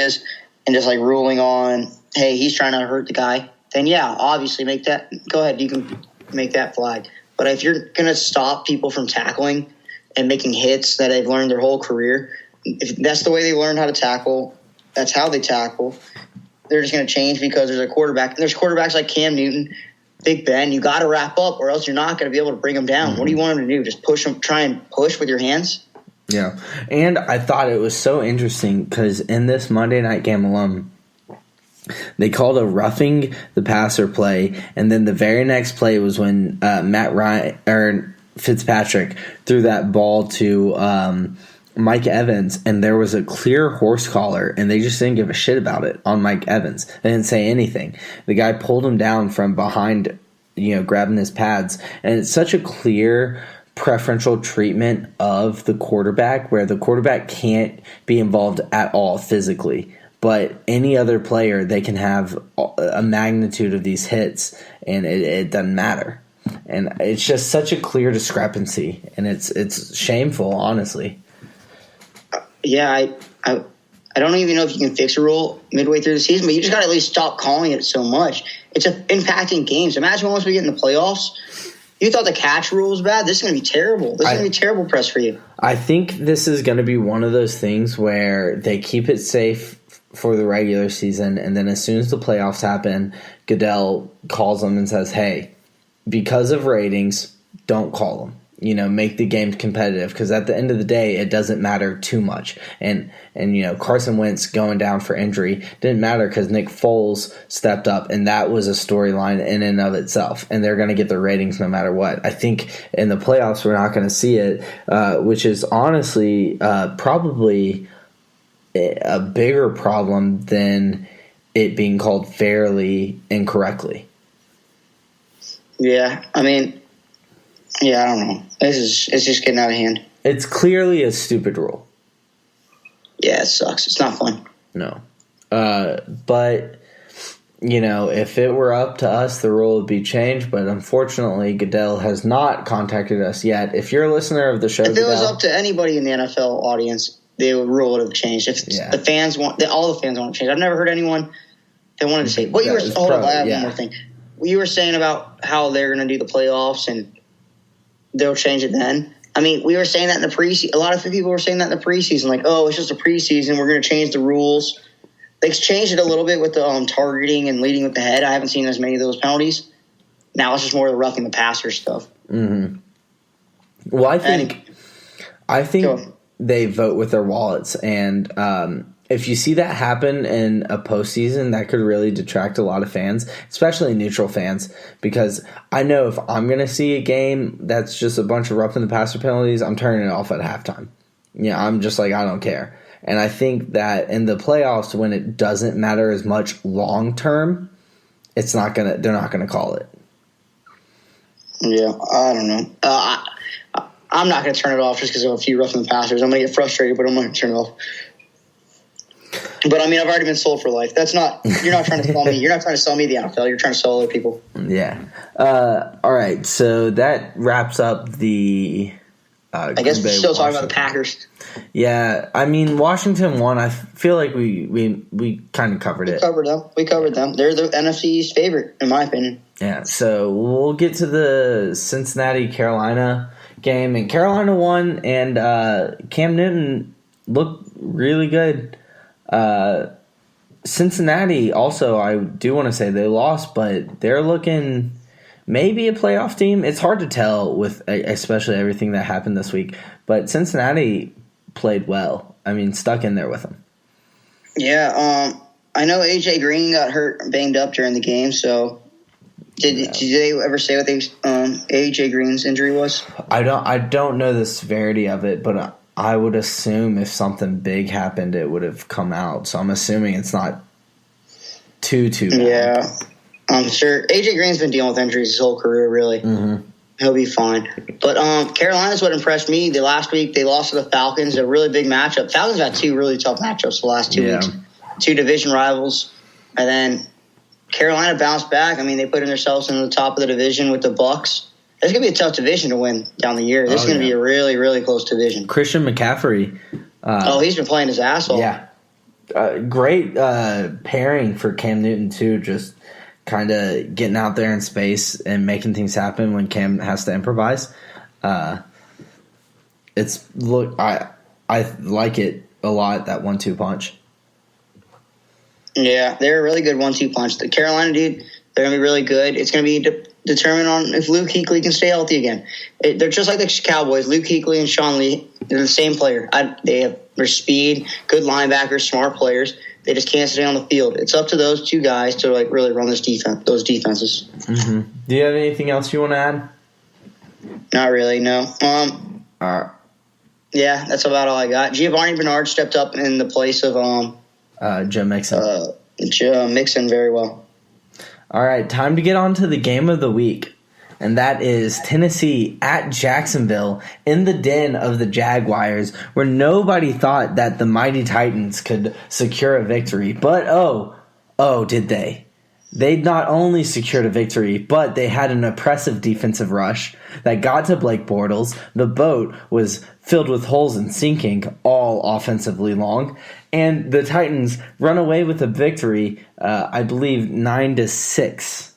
is and just like ruling on, hey, he's trying to hurt the guy, then yeah, obviously go ahead, you can make that flag. But if you're going to stop people from tackling and making hits that they've learned their whole career, if that's the way they learn how to tackle, that's how they tackle, they're just going to change because there's a quarterback. And there's quarterbacks like Cam Newton, Big Ben. You got to wrap up or else you're not going to be able to bring them down. What do you want them to do? Just push them, try and push with your hands? Yeah. And I thought it was so interesting because in this Monday night game alone, they called a roughing the passer play, and then the very next play was when Fitzpatrick threw that ball to Mike Evans, and there was a clear horse collar, and they just didn't give a shit about it on Mike Evans. They didn't say anything. The guy pulled him down from behind, grabbing his pads, and it's such a clear preferential treatment of the quarterback where the quarterback can't be involved at all physically. But any other player, they can have a magnitude of these hits, and it doesn't matter. And it's just such a clear discrepancy, and it's shameful, honestly. Yeah, I don't even know if you can fix a rule midway through the season, but you just got to at least stop calling it so much. It's impacting games. Imagine once we get in the playoffs, you thought the catch rule was bad. This is going to be terrible. This is going to be terrible press for you. I think this is going to be one of those things where they keep it safe for the regular season, and then as soon as the playoffs happen, Goodell calls them and says, hey, because of ratings, don't call them. Make the game competitive, because at the end of the day, it doesn't matter too much. And Carson Wentz going down for injury didn't matter because Nick Foles stepped up, and that was a storyline in and of itself. And they're going to get the ratings no matter what. I think in the playoffs, we're not going to see it, which is honestly probably a bigger problem than it being called fairly and correctly. Yeah, I mean, I don't know. It's just getting out of hand. It's clearly a stupid rule. Yeah, it sucks. It's not fun. No. But, if it were up to us, the rule would be changed. But unfortunately, Goodell has not contacted us yet. If you're a listener of the show, if it was up to anybody in the NFL audience, the rule would have changed. If the fans all the fans want to change. I've never heard anyone that wanted to say. What you were hold on, I have one more thing. You were saying about how they're going to do the playoffs and they'll change it then. I mean, we were saying that in the preseason. A lot of people were saying that in the preseason, like, oh, it's just a preseason. We're going to change the rules. They changed it a little bit with the targeting and leading with the head. I haven't seen as many of those penalties. Now it's just more of the roughing the passer stuff. Mm-hmm. Well, I think they vote with their wallets, and if you see that happen in a postseason, that could really detract a lot of fans, especially neutral fans, because I know if I'm going to see a game that's just a bunch of roughing the passer penalties, I'm turning it off at halftime. I'm just like, I don't care. And I think that in the playoffs, when it doesn't matter as much long term, they're not going to call it. Yeah, I don't know. I'm not going to turn it off just because of a few roughing the passers. I'm going to get frustrated, but I'm not going to turn it off. But, I mean, I've already been sold for life. You're not trying to sell me. You're not trying to sell me the NFL. You're trying to sell other people. Yeah. All right. So that wraps up the I guess we're still talking about the Packers. Yeah. I mean, Washington won. I feel like we kind of covered it. We covered them. They're the NFC's favorite, in my opinion. Yeah. So we'll get to the Cincinnati-Carolina game. And Carolina won, and Cam Newton looked really good. Cincinnati also, I do want to say they lost, but they're looking maybe a playoff team. It's hard to tell with especially everything that happened this week, but Cincinnati played well. I mean, stuck in there with them. Yeah, I know AJ Green got banged up during the game, so did they ever say what AJ Green's injury was? I don't know the severity of it, but I would assume if something big happened, it would have come out. So I'm assuming it's not too bad. Yeah, I'm sure. AJ Green's been dealing with injuries his whole career, really. Mm-hmm. He'll be fine. But Carolina's what impressed me. The last week, they lost to the Falcons, a really big matchup. Falcons had two really tough matchups the last 2 weeks. Two division rivals. And then Carolina bounced back. I mean, they put themselves in the top of the division with the Bucs. It's going to be a tough division to win down the year. This is going to be a really, really close division. Christian McCaffrey. He's been playing his ass off. Yeah. Great pairing for Cam Newton too. Just kind of getting out there in space and making things happen when Cam has to improvise. I like it a lot, that 1-2 punch. Yeah, they're a really good 1-2 punch. The Carolina dude, they're gonna be really good. It's gonna be determined on if Luke Kuechly can stay healthy again. They're just like the Cowboys. Luke Kuechly and Sean Lee, they're the same player. They have their speed, good linebackers, smart players. They just can't stay on the field. It's up to those two guys to really run those defenses. Mm-hmm. Do you have anything else you want to add? Not really, no. All right. Yeah, that's about all I got. Giovanni Bernard stepped up in the place of Joe Mixon. Joe Mixon very well. All right, time to get on to the game of the week, and that is Tennessee at Jacksonville in the den of the Jaguars, where nobody thought that the mighty Titans could secure a victory. But, did they? They not only secured a victory, but they had an oppressive defensive rush that got to Blake Bortles. The boat was filled with holes and sinking, all offensively long. And the Titans run away with a victory, I believe, 9-6.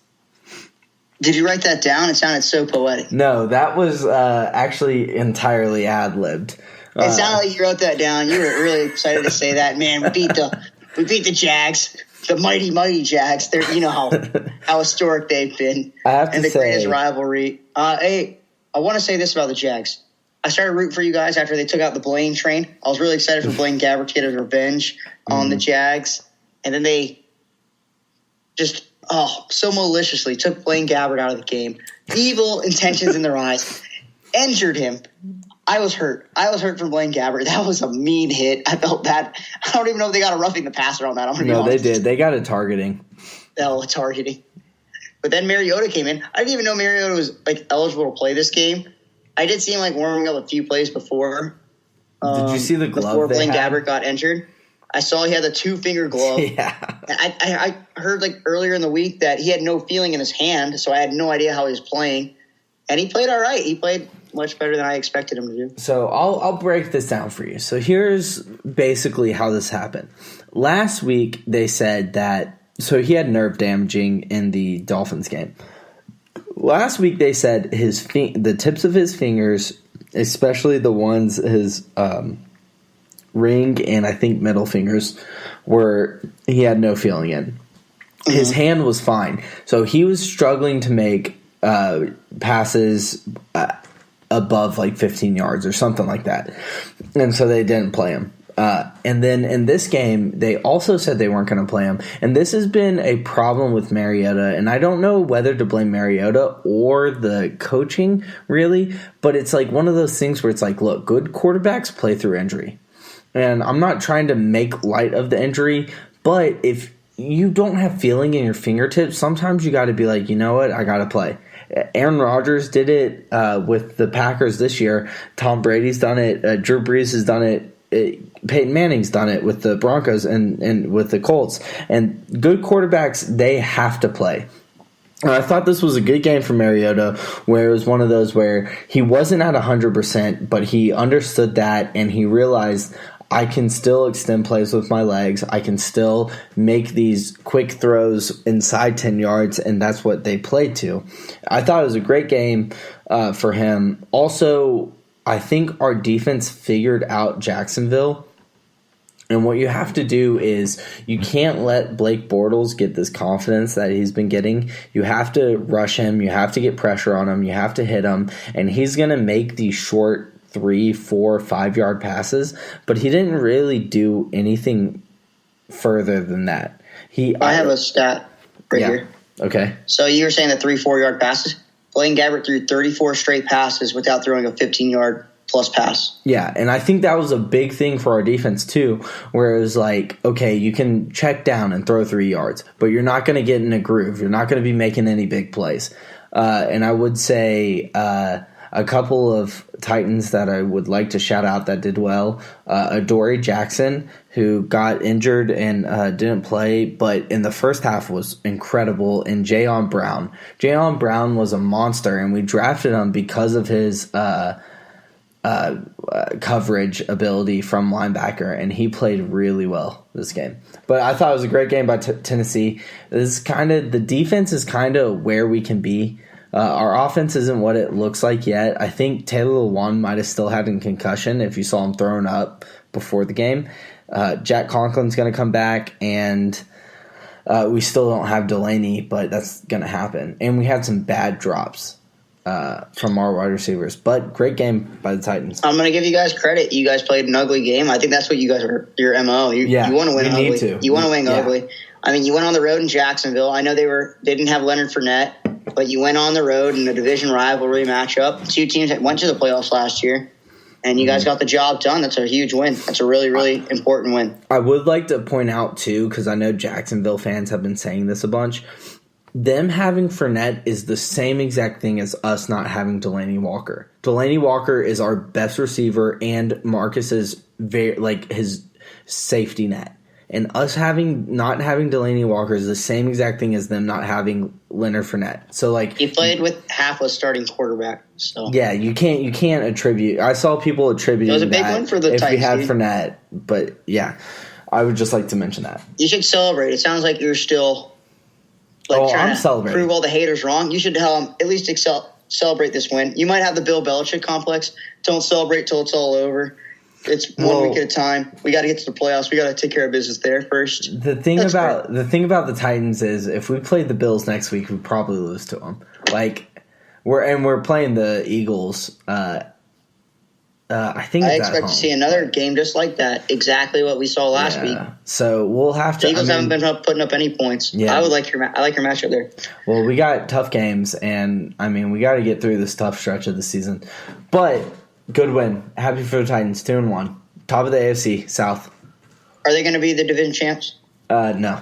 Did you write that down? It sounded so poetic. No, that was actually entirely ad-libbed. It sounded like you wrote that down. You were really excited to say that. Man, we beat the Jags. The mighty, mighty Jags. They're, you know how historic they've been. I have to and the say, greatest rivalry. Hey, I want to say this about the Jags. I started rooting for you guys after they took out the Blaine train. I was really excited for Blaine Gabbert to get his revenge on the Jags. And then they just, so maliciously took Blaine Gabbert out of the game. Evil intentions in their eyes. Injured him. I was hurt. For Blaine Gabbert. That was a mean hit. I felt bad. I don't even know if they got a roughing the passer on that. No, they did. They got a targeting. Targeting. But then Mariota came in. I didn't even know Mariota was eligible to play this game. I did see him warming up a few plays before. Did you see the glove before Blaine Gabbert got injured? I saw he had the 2-finger glove. Yeah. I heard earlier in the week that he had no feeling in his hand, so I had no idea how he was playing. And he played all right. He played much better than I expected him to do. So I'll break this down for you. So here's basically how this happened. Last week they said that he had nerve damaging in the Dolphins game. Last week they said the tips of his fingers, especially the ones his ring and I think middle fingers, he had no feeling in. Mm-hmm. His hand was fine. So he was struggling to make passes above 15 yards or something like that. And so they didn't play him. And then in this game, they also said they weren't going to play him. And this has been a problem with Mariota. And I don't know whether to blame Mariota or the coaching, really. But it's one of those things where it's look, good quarterbacks play through injury. And I'm not trying to make light of the injury, but if you don't have feeling in your fingertips, sometimes you got to be you know what, I got to play. Aaron Rodgers did it with the Packers this year. Tom Brady's done it. Drew Brees has done it. Peyton Manning's done it with the Broncos and with the Colts. And good quarterbacks, they have to play. And I thought this was a good game for Mariota, where it was one of those where he wasn't at 100%, but he understood that and he realized, I can still extend plays with my legs. I can still make these quick throws inside 10 yards, and that's what they played to. I thought it was a great game for him. Also, I think our defense figured out Jacksonville. And what you have to do is you can't let Blake Bortles get this confidence that he's been getting. You have to rush him. You have to get pressure on him. You have to hit him. And he's going to make these short 3, 4, 5 yard passes, but he didn't really do anything further than that. I have a stat here. Okay. So you were saying the 3, 4 yard passes? Blaine Gabbert threw 34 straight passes without throwing a 15-yard plus pass. Yeah, and I think that was a big thing for our defense too, where it was okay, you can check down and throw 3 yards, but you're not going to get in a groove. You're not going to be making any big plays. And I would say a couple of Titans that I would like to shout out that did well. Adoree Jackson, who got injured and didn't play, but in the first half was incredible. And Jayon Brown. Jayon Brown was a monster, and we drafted him because of his coverage ability from linebacker, and he played really well this game. But I thought it was a great game by Tennessee. This is the defense is kind of where we can be. Our offense isn't what it looks like yet. I think Taylor Lewan might have still had a concussion if you saw him thrown up before the game. Jack Conklin's going to come back, and we still don't have Delaney, but that's going to happen. And we had some bad drops from our wide receivers. But great game by the Titans. I'm going to give you guys credit. You guys played an ugly game. I think that's what you guys are, your MO. You want to win ugly. Need to. You want to win ugly. I mean, you went on the road in Jacksonville. I know they didn't have Leonard Fournette, but you went on the road in a division rivalry matchup. Two teams that went to the playoffs last year, and you guys got the job done. That's a huge win. That's a really, really important win. I would like to point out, too, because I know Jacksonville fans have been saying this a bunch, them having Fournette is the same exact thing as us not having Delanie Walker. Delanie Walker is our best receiver and Marcus's his safety net. And us not having Delanie Walker is the same exact thing as them not having Leonard Fournette. So he played with half a starting quarterback. So yeah, you can't attribute. I saw people attributing it was a big win for the if Titans, we had Fournette, but yeah, I would just like to mention that. You should celebrate. It sounds like you're still trying to prove all the haters wrong. You should at least celebrate this win. You might have the Bill Belichick complex. Don't celebrate till it's all over. It's 1 week at a time. We got to get to the playoffs. We got to take care of business there first. The thing about the Titans is if we played the Bills next week, we'd probably lose to them. We're playing the Eagles. I expect to see another game just like that. Exactly what we saw last week. So we'll have to. The Eagles haven't been putting up any points. Yeah. I like your matchup there. Well, we got tough games, and we got to get through this tough stretch of the season, but. Good win. Happy for the Titans. 2-1. Top of the AFC South. Are they going to be the division champs? No.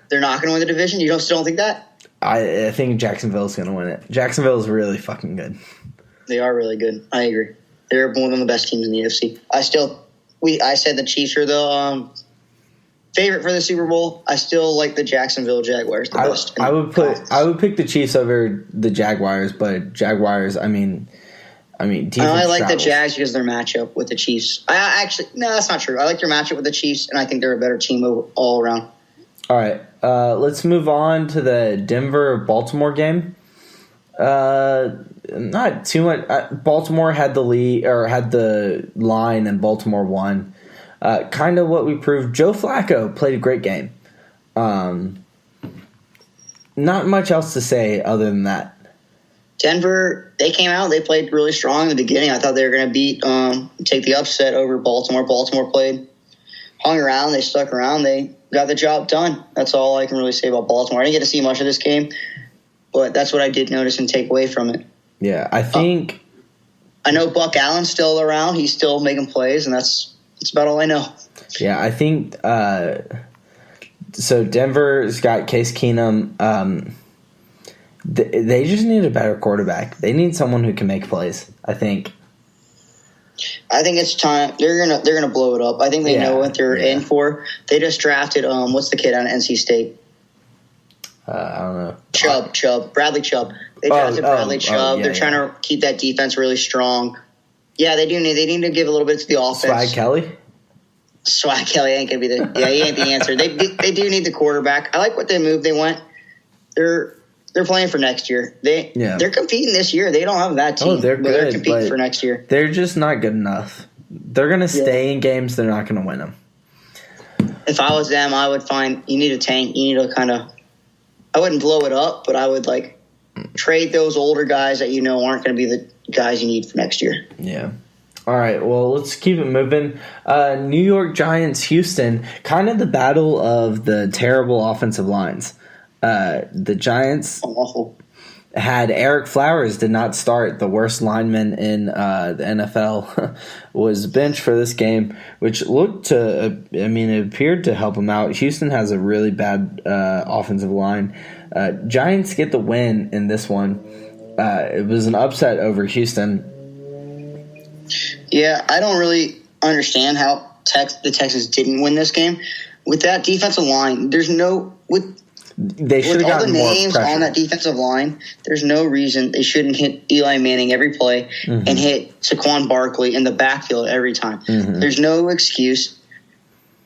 They're not going to win the division? You still don't think that? I think Jacksonville's going to win it. Jacksonville is really fucking good. They are really good. I agree. They're one of the best teams in the AFC. I said the Chiefs are the favorite for the Super Bowl. I still like the Jacksonville Jaguars the best. I would pick the Chiefs over the Jaguars, but Jaguars, I like the Jags because of their matchup with the Chiefs. That's not true. I like their matchup with the Chiefs, and I think they're a better team all around. All right, let's move on to the Denver-Baltimore game. Not too much. Baltimore had the lead or had the line, and Baltimore won. Kind of what we proved. Joe Flacco played a great game. Not much else to say other than that. Denver, they came out. They played really strong in the beginning. I thought they were going to take the upset over Baltimore. Baltimore hung around. They stuck around. They got the job done. That's all I can really say about Baltimore. I didn't get to see much of this game, but that's what I did notice and take away from it. Yeah, I think. I know Buck Allen's still around. He's still making plays, and that's about all I know. Yeah, I think. So Denver's got Case Keenum. They just need a better quarterback. They need someone who can make plays, I think. I think it's time. They're gonna blow it up. I think they know what they're in for. They just drafted what's the kid on NC State? I don't know. Chubb. Bradley Chubb. They drafted Bradley Chubb. They're trying to keep that defense really strong. Yeah, they do need. They need to give a little bit to the offense. Swag Kelly ain't gonna be the. Yeah, he ain't the answer. They do need the quarterback. I like what they moved. They went. They're playing for next year. They're competing this year. They don't have that team. They're good, but they're competing for next year. They're just not good enough. They're going to stay in games. They're not going to win them. If I was them, I would find you need a tank. You need to I wouldn't blow it up, but I would trade those older guys that aren't going to be the guys you need for next year. Yeah. All right, well, let's keep it moving. New York Giants, Houston, kind of the battle of the terrible offensive lines. The Giants had Eric Flowers did not start. The worst lineman in the NFL was benched for this game, which looked to, it appeared to help him out. Houston has a really bad offensive line. Giants get the win in this one. It was an upset over Houston. Yeah, I don't really understand how the Texans didn't win this game. With that defensive line, They should have gotten more pressure. With all the names on that defensive line, there's no reason they shouldn't hit Eli Manning every play and hit Saquon Barkley in the backfield every time. There's no excuse.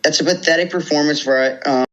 That's a pathetic performance for